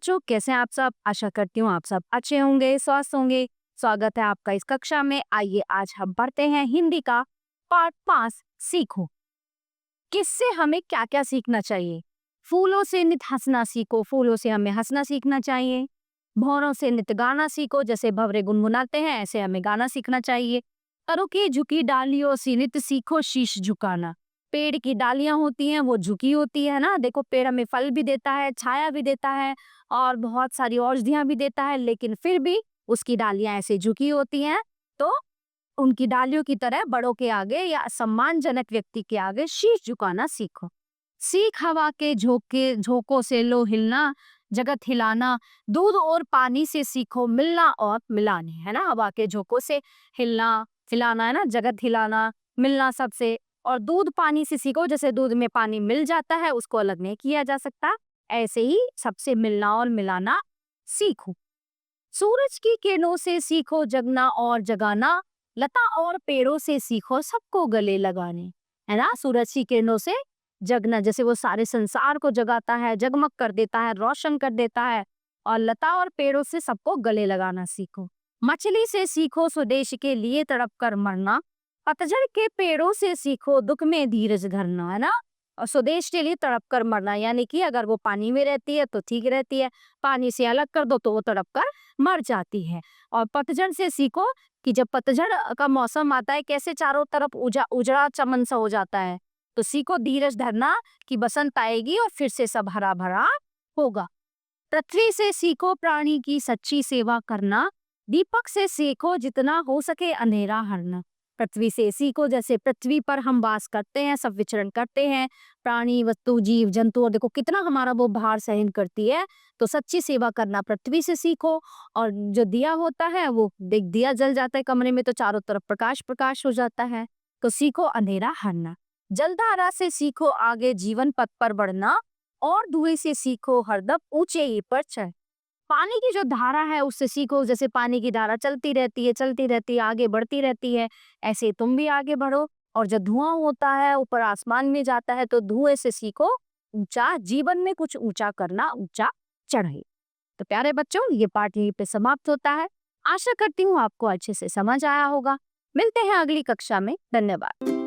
बच्चों, कैसे हैं आप सब? आशा करती हूँ आप सब अच्छे होंगे, स्वस्थ होंगे। स्वागत है आपका इस कक्षा में। आइए आज हम पढ़ते हैं हिंदी का पाठ 5 सीखो। किससे हमें क्या-क्या सीखना चाहिए? फूलों से नित हँसना सीखो, फूलों से हमें हँसना सीखना चाहिए। भंवरों से नित गाना सीखो, जैसे भंवरे गुनगुनाते हैं ऐसे हमें गाना सीखना चाहिए। पेड़ों की झुकी डालियों से नित सीखो शीश झुकाना। पेड़ की डालियां होती हैं वो झुकी होती है ना, देखो पेड़ हमें फल भी देता है, छाया भी देता है और बहुत सारी औषधियां भी देता है, लेकिन फिर भी उसकी डालियां ऐसे झुकी होती हैं। तो उनकी डालियों की तरह बड़ों के आगे या सम्मानजनक व्यक्ति के आगे शीश झुकाना सीखो। सीख हवा के झोंके झोंकों से लो हिलना, जगत हिलाना। दूध और पानी से सीखो मिलना और मिलाने, है ना। हवा के झोंकों से हिलना हिलाना, है ना, जगत हिलाना, मिलना सबसे। और दूध पानी से सीखो, जैसे दूध में पानी मिल जाता है उसको अलग नहीं किया जा सकता, ऐसे ही सबसे मिलना और मिलाना सीखो। सूरज की किरणों से सीखो जगना और जगाना। लता और पेड़ों से सीखो सबको गले लगाने, है ना। सूरज की किरणों से जगना, जैसे वो सारे संसार को जगाता है, जगमग कर देता है, रोशन कर देता है। और लता और पेड़ों से सबको गले लगाना सीखो। मछली से सीखो स्वदेश के लिए तड़प कर मरना। पतझड़ के पेड़ों से सीखो दुख में धीरज धरना, है ना। और स्वदेश के लिए तड़प कर मरना, यानी कि अगर वो पानी में रहती है तो ठीक रहती है, पानी से अलग कर दो तो वो तड़प कर मर जाती है। और पतझड़ से सीखो कि जब पतझड़ का मौसम आता है कैसे चारों तरफ उजड़ा चमन सा हो जाता है। तो सीखो धीरज धरना कि बसंत आएगी और फिर से सब हरा भरा होगा। पृथ्वी से सीखो प्राणी की सच्ची सेवा करना। दीपक से सीखो जितना हो सके अंधेरा हरना। पृथ्वी से सीखो, जैसे पृथ्वी पर हम वास करते हैं, सब विचरण करते हैं, प्राणी वस्तु जीव जंतु, और देखो कितना हमारा वो भार सहन करती है। तो सच्ची सेवा करना पृथ्वी से सीखो। और जो दिया होता है वो देख, दिया जल जाता है कमरे में तो चारों तरफ प्रकाश प्रकाश हो जाता है। तो सीखो अंधेरा हरना। जलधारा से सीखो आगे जीवन पथ पर बढ़ना। और धुएं से सीखो हरदम ऊंचे पर चढ़। पानी की जो धारा है उससे सीखो, जैसे पानी की धारा चलती रहती है, आगे बढ़ती रहती है, ऐसे तुम भी आगे बढ़ो। और जब धुआं होता है ऊपर आसमान में जाता है तो धुएं से सीखो ऊंचा, जीवन में कुछ ऊंचा करना, ऊंचा चढ़े। तो प्यारे बच्चों, ये पाठ यहीं पे समाप्त होता है। आशा करती हूँ आपको अच्छे से समझ आया होगा। मिलते हैं अगली कक्षा में। धन्यवाद।